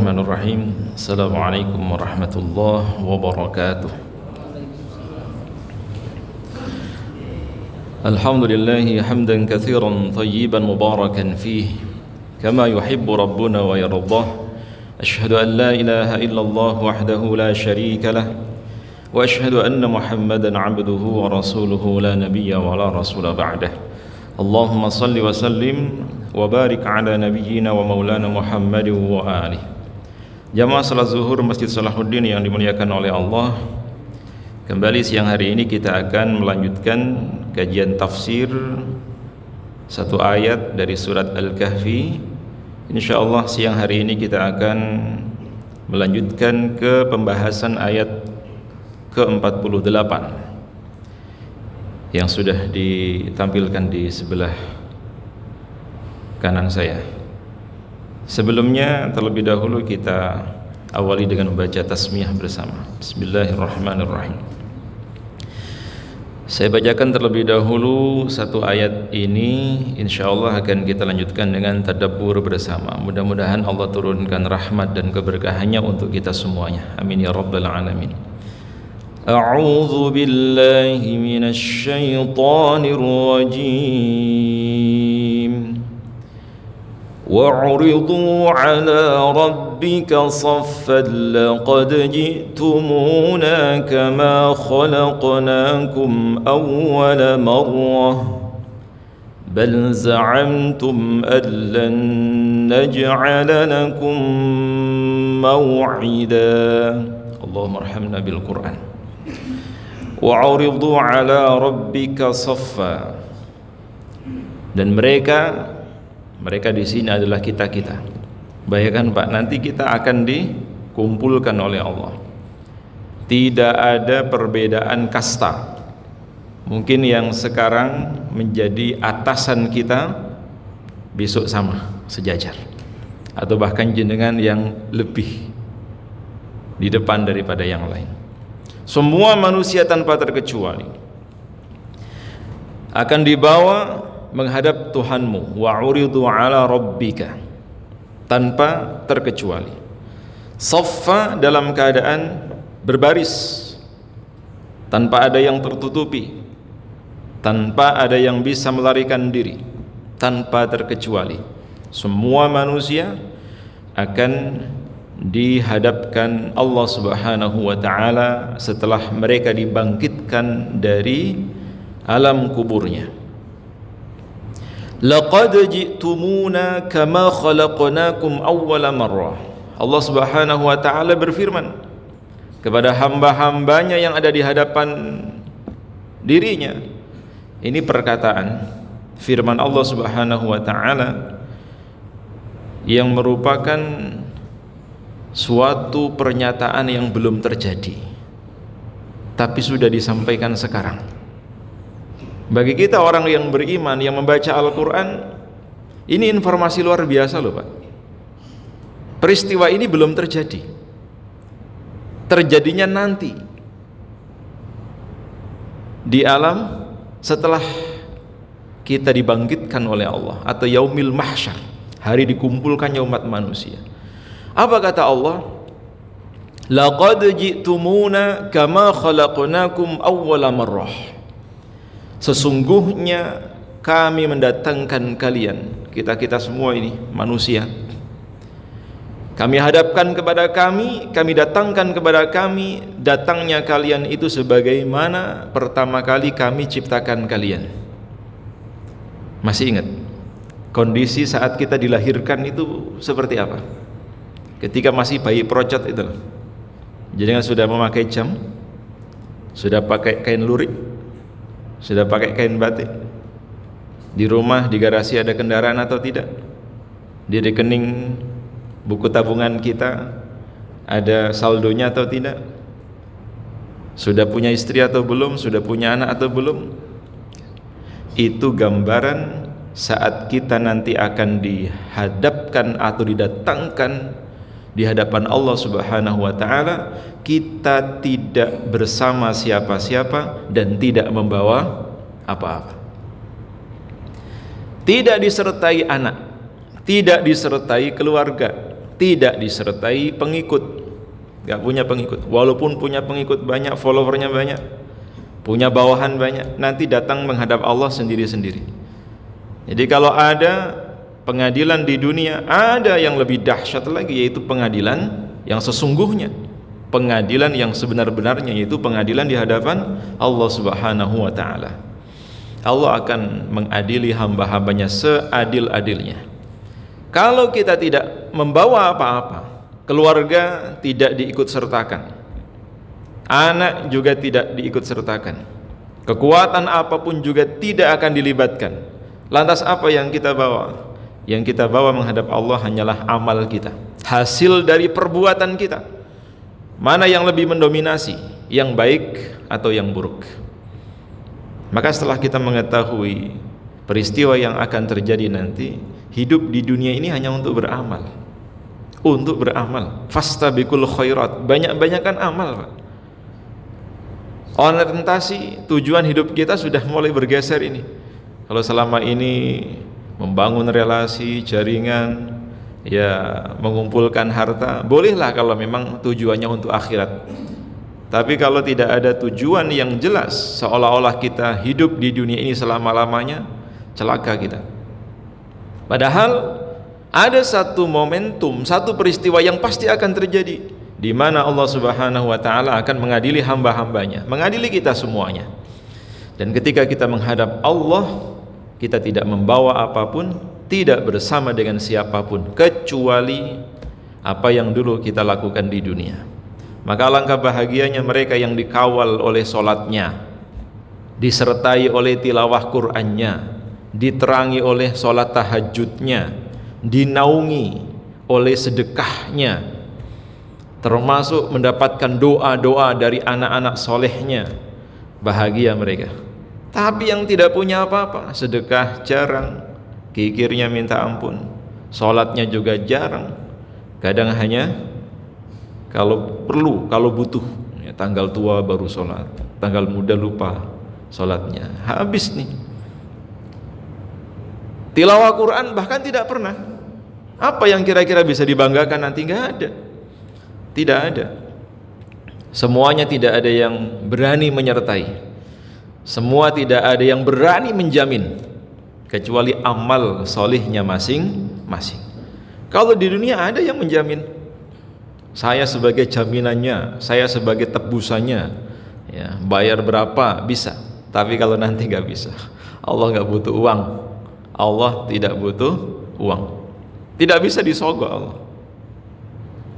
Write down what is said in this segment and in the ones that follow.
Bismillahirrahmanirrahim. Assalamualaikum warahmatullahi wabarakatuh. Alhamdulillahi hamdan katsiran tayyiban mubarakan fihi kama yuhibbu rabbuna wa yardah. Ashhadu an la ilaha illallah wahdahu la syarika lah wa ashhadu anna Muhammadan 'abduhu wa rasuluhu la nabiyya wa la rasula ba'dah. Allahumma salli wa sallim wa barik ala nabiyyina wa maulana Muhammadin wa alihi. Jamaah salat zuhur Masjid Salahuddin yang dimuliakan oleh Allah, kembali siang hari ini kita akan melanjutkan kajian tafsir satu ayat dari surat Al-Kahfi. Insyaallah siang hari ini kita akan melanjutkan ke pembahasan ayat ke-48 yang sudah ditampilkan di sebelah kanan saya. Sebelumnya terlebih dahulu kita awali dengan membaca tasmiyah bersama. Bismillahirrahmanirrahim. Saya bacakan terlebih dahulu satu ayat ini, insyaallah akan kita lanjutkan dengan tadabbur bersama. Mudah-mudahan Allah turunkan rahmat dan keberkahannya untuk kita semuanya. Amin ya rabbal alamin. A'udzu billahi minasy syaithanir rajim. وَعُرِضُوا عَلَى رَبِّكَ صَفًّا لَقَدْ جِئْتُمُونَا كَمَا خَلَقْنَاكُمْ أَوَّلَ مَرَّةٍ بَلْ زَعَمْتُمْ أَن لَّن نَّجْعَلَ لَكُم مَّوْعِدًا. اللهم ارحمنا بالقرآن. وَعُرِضُوا عَلَى رَبِّكَ صَفًّا. Dan mereka di sini adalah kita-kita. Bayangkan Pak, nanti kita akan dikumpulkan oleh Allah. Tidak ada perbedaan kasta. Mungkin yang sekarang menjadi atasan kita, besok sama, sejajar. Atau bahkan jenengan yang lebih di depan daripada yang lain. Semua manusia tanpa terkecuali akan dibawa menghadap Tuhanmu, wa'uridu ala rabbika, tanpa terkecuali. Saffa, dalam keadaan berbaris, tanpa ada yang tertutupi, tanpa ada yang bisa melarikan diri, tanpa terkecuali. Semua manusia akan dihadapkan Allah Subhanahu wa ta'ala setelah mereka dibangkitkan dari alam kuburnya. Laqad ji'tumuna kama khalaqnakum awwala marrah. Allah Subhanahu wa ta'ala berfirman kepada hamba-hambanya yang ada di hadapan dirinya. Ini perkataan firman Allah Subhanahu wa ta'ala yang merupakan suatu pernyataan yang belum terjadi, tapi sudah disampaikan sekarang. Bagi kita orang yang beriman, yang membaca Al-Quran, ini informasi luar biasa loh Pak. Peristiwa ini belum terjadi, terjadinya nanti di alam setelah kita dibangkitkan oleh Allah, atau yaumil mahsyar, hari dikumpulkannya umat manusia. Apa kata Allah? Laqad ji'tumuna kama khalaqnakum awwala marrah. Sesungguhnya kami mendatangkan kalian, kita semua ini manusia, kami hadapkan kepada kami datangkan kepada kami, datangnya kalian itu sebagaimana pertama kali kami ciptakan kalian. Masih ingat kondisi saat kita dilahirkan itu seperti apa? Ketika masih bayi procot itu, jadi sudah memakai jam, sudah pakai kain lurik, sudah pakai kain batik, di rumah, di garasi ada kendaraan atau tidak, di rekening buku tabungan kita ada saldonya atau tidak, sudah punya istri atau belum, sudah punya anak atau belum. Itu gambaran saat kita nanti akan dihadapkan atau didatangkan di hadapan Allah Subhanahu wa ta'ala, kita tidak bersama siapa-siapa dan tidak membawa apa-apa. Tidak disertai anak, tidak disertai keluarga, tidak disertai pengikut, nggak punya pengikut. Walaupun punya pengikut banyak, followernya banyak, punya bawahan banyak, nanti datang menghadap Allah sendiri-sendiri. Jadi kalau ada pengadilan di dunia, ada yang lebih dahsyat lagi, yaitu pengadilan yang sesungguhnya, pengadilan yang sebenar-benarnya, yaitu pengadilan di hadapan Allah Subhanahu wa Ta'ala. Allah akan mengadili hamba-hambanya seadil-adilnya. Kalau kita tidak membawa apa-apa, keluarga tidak diikut sertakan, anak juga tidak diikut sertakan, kekuatan apapun juga tidak akan dilibatkan. Lantas apa yang kita bawa? Yang kita bawa menghadap Allah hanyalah amal kita, hasil dari perbuatan kita. Mana yang lebih mendominasi, yang baik atau yang buruk? Maka setelah kita mengetahui peristiwa yang akan terjadi nanti, hidup di dunia ini hanya untuk beramal. Untuk beramal. Fastabiqul khairat, banyak-banyakan amal, Pak. Orientasi tujuan hidup kita sudah mulai bergeser ini. Kalau selama ini membangun relasi, jaringan, ya mengumpulkan harta, bolehlah kalau memang tujuannya untuk akhirat. Tapi kalau tidak ada tujuan yang jelas, seolah-olah kita hidup di dunia ini selama-lamanya, celaka kita. Padahal ada satu momentum, satu peristiwa yang pasti akan terjadi, di mana Allah Subhanahu wa Ta'ala akan mengadili hamba-hambanya, mengadili kita semuanya. Dan ketika kita menghadap Allah, kita tidak membawa apapun, tidak bersama dengan siapapun, kecuali apa yang dulu kita lakukan di dunia. Maka alangkah bahagianya mereka yang dikawal oleh solatnya, disertai oleh tilawah Qur'annya, diterangi oleh solat tahajudnya, dinaungi oleh sedekahnya, termasuk mendapatkan doa-doa dari anak-anak solehnya. Bahagia mereka. Tapi yang tidak punya apa-apa, sedekah jarang, kikirnya minta ampun, sholatnya juga jarang, kadang hanya kalau perlu, kalau butuh, ya, tanggal tua baru sholat, tanggal muda lupa sholatnya, habis nih. Tilawah Quran bahkan tidak pernah. Apa yang kira-kira bisa dibanggakan nanti? Nggak ada, tidak ada. Semuanya tidak ada yang berani menyertai. Semua tidak ada yang berani menjamin, kecuali amal solihnya masing-masing. Kalau di dunia ada yang menjamin, saya sebagai jaminannya, saya sebagai tebusannya, ya, bayar berapa bisa. Tapi kalau nanti nggak bisa. Allah nggak butuh uang, Allah tidak butuh uang, tidak bisa disogok Allah.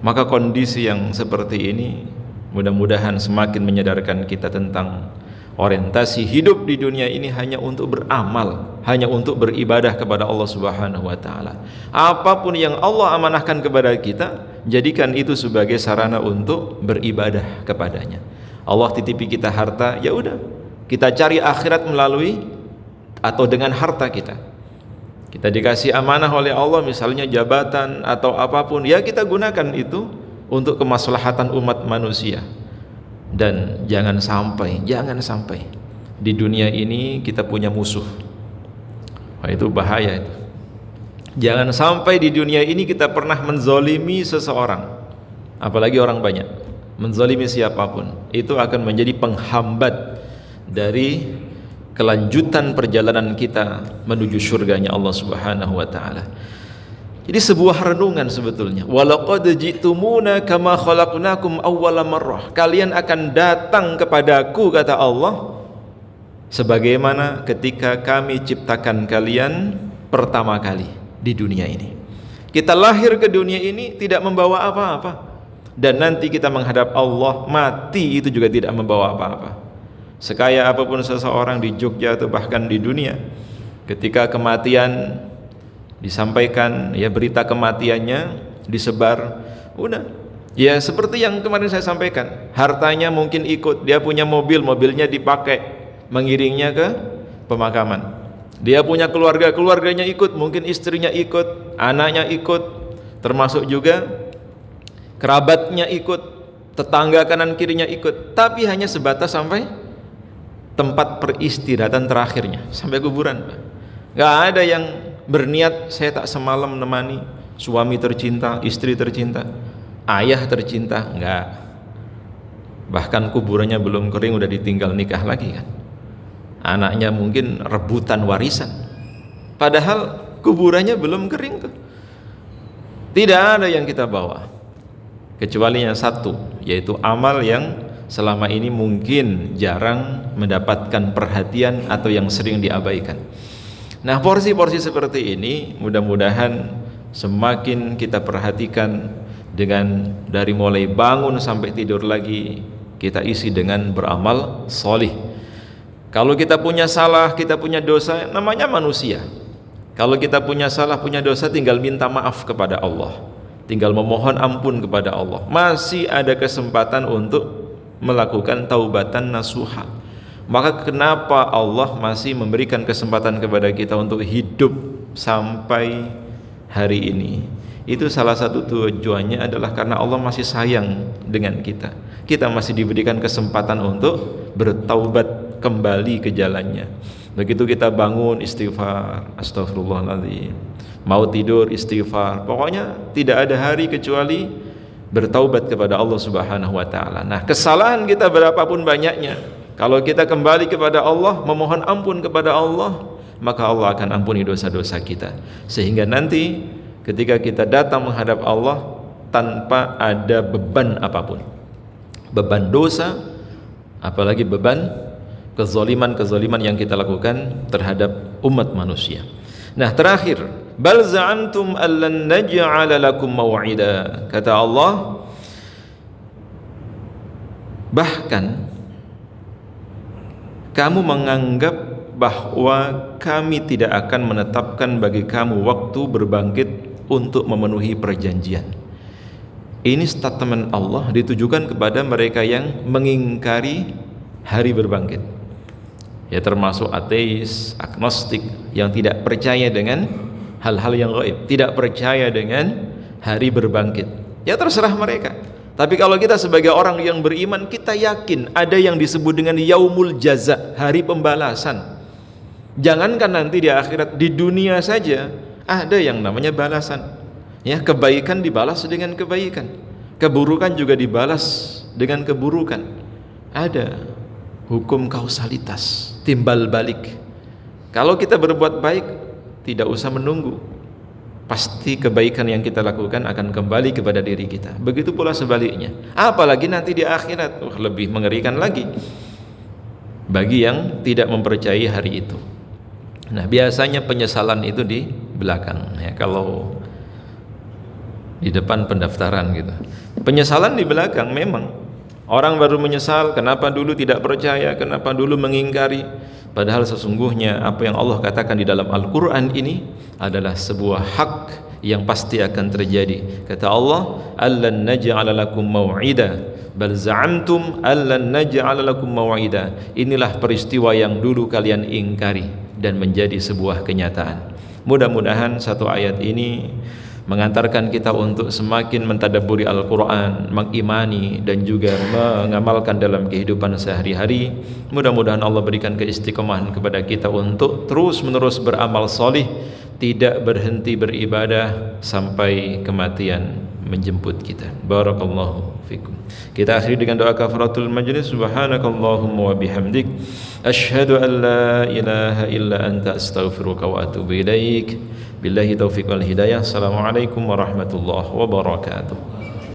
Maka kondisi yang seperti ini mudah-mudahan semakin menyadarkan kita tentang orientasi hidup di dunia ini hanya untuk beramal, hanya untuk beribadah kepada Allah Subhanahu wa Ta'ala. Apapun yang Allah amanahkan kepada kita, jadikan itu sebagai sarana untuk beribadah kepadanya. Allah titipi kita harta, ya udah, kita cari akhirat melalui atau dengan harta kita. Kita dikasih amanah oleh Allah, misalnya jabatan atau apapun, ya kita gunakan itu untuk kemaslahatan umat manusia. Dan jangan sampai di dunia ini kita punya musuh. Wah, itu bahaya itu. Jangan sampai di dunia ini kita pernah menzolimi seseorang, apalagi orang banyak. Menzolimi siapapun, itu akan menjadi penghambat dari kelanjutan perjalanan kita menuju surganya Allah Subhanahu wa Ta'ala. Jadi sebuah renungan sebetulnya. Walaqad ji'tumuna kama khalaqnakum awwala marrah. Kalian akan datang kepadaku, kata Allah, sebagaimana ketika kami ciptakan kalian pertama kali di dunia ini. Kita lahir ke dunia ini tidak membawa apa-apa, dan nanti kita menghadap Allah, mati itu juga tidak membawa apa-apa. Sekaya apapun seseorang di Jogja atau bahkan di dunia, ketika kematian disampaikan, ya berita kematiannya disebar, udah, ya seperti yang kemarin saya sampaikan, hartanya mungkin ikut, dia punya mobil, mobilnya dipakai mengiringnya ke pemakaman. Dia punya keluarga, keluarganya ikut, mungkin istrinya ikut, anaknya ikut, termasuk juga kerabatnya ikut, tetangga kanan kirinya ikut, tapi hanya sebatas sampai tempat peristirahatan terakhirnya, sampai kuburan. Gak ada yang berniat, saya tak semalam menemani, suami tercinta, istri tercinta, ayah tercinta, enggak. Bahkan kuburannya belum kering udah ditinggal nikah lagi kan. Anaknya mungkin rebutan warisan, padahal kuburannya belum kering tuh. Tidak ada yang kita bawa kecuali yang satu, yaitu amal yang selama ini mungkin jarang mendapatkan perhatian atau yang sering diabaikan. Nah, porsi-porsi seperti ini mudah-mudahan semakin kita perhatikan, dengan dari mulai bangun sampai tidur lagi kita isi dengan beramal solih. Kalau kita punya salah, kita punya dosa, namanya manusia. Kalau kita punya salah, punya dosa, tinggal minta maaf kepada Allah, tinggal memohon ampun kepada Allah. Masih ada kesempatan untuk melakukan taubatan nasuha. Maka kenapa Allah masih memberikan kesempatan kepada kita untuk hidup sampai hari ini? Itu salah satu tujuannya adalah karena Allah masih sayang dengan kita. Kita masih diberikan kesempatan untuk bertaubat kembali ke jalannya. Begitu kita bangun, istighfar, astagfirullahaladzim, mau tidur istighfar. Pokoknya tidak ada hari kecuali bertaubat kepada Allah Subhanahu wa taala. Nah, kesalahan kita berapapun banyaknya, kalau kita kembali kepada Allah, memohon ampun kepada Allah, maka Allah akan ampuni dosa-dosa kita. Sehingga nanti ketika kita datang menghadap Allah tanpa ada beban apapun. Beban dosa, apalagi beban kezaliman-kezaliman yang kita lakukan terhadap umat manusia. Nah, terakhir, bal za'amtum allan naj'ala lakum maw'ida. Kata Allah, bahkan kamu menganggap bahwa kami tidak akan menetapkan bagi kamu waktu berbangkit untuk memenuhi perjanjian. Ini statement Allah ditujukan kepada mereka yang mengingkari hari berbangkit, ya termasuk ateis, agnostik, yang tidak percaya dengan hal-hal yang gaib, tidak percaya dengan hari berbangkit. Ya terserah mereka. Tapi kalau kita sebagai orang yang beriman, kita yakin ada yang disebut dengan yaumul jaza, hari pembalasan. Jangankan nanti di akhirat, di dunia saja ada yang namanya balasan. Ya, kebaikan dibalas dengan kebaikan, keburukan juga dibalas dengan keburukan. Ada hukum kausalitas, timbal balik. Kalau kita berbuat baik, tidak usah menunggu, pasti kebaikan yang kita lakukan akan kembali kepada diri kita. Begitu pula sebaliknya. Apalagi nanti di akhirat, lebih mengerikan lagi bagi yang tidak mempercayai hari itu. Nah, biasanya penyesalan itu di belakang, ya, kalau di depan pendaftaran gitu. Penyesalan di belakang memang. Orang baru menyesal, kenapa dulu tidak percaya, kenapa dulu mengingkari. Padahal sesungguhnya apa yang Allah katakan di dalam Al-Quran ini adalah sebuah hak yang pasti akan terjadi. Kata Allah, allan naj'ala lakum maw'ida bal za'amtum allan naj'ala lakum maw'ida. Inilah peristiwa yang dulu kalian ingkari dan menjadi sebuah kenyataan. Mudah-mudahan satu ayat ini mengantarkan kita untuk semakin mentadabburi Al-Quran, mengimani dan juga mengamalkan dalam kehidupan sehari-hari. Mudah-mudahan Allah berikan keistiqomahan kepada kita untuk terus-menerus beramal solih, tidak berhenti beribadah sampai kematian menjemput kita. Barakallahu fikum. Kita akhiri dengan doa kafaratul majlis. Subhanakallahumma wa bihamdik, asyhadu an la ilaha illa anta, astaghfiruka wa atubu ilaik. Billahi taufiq wal hidayah. Assalamualaikum warahmatullahi wabarakatuh.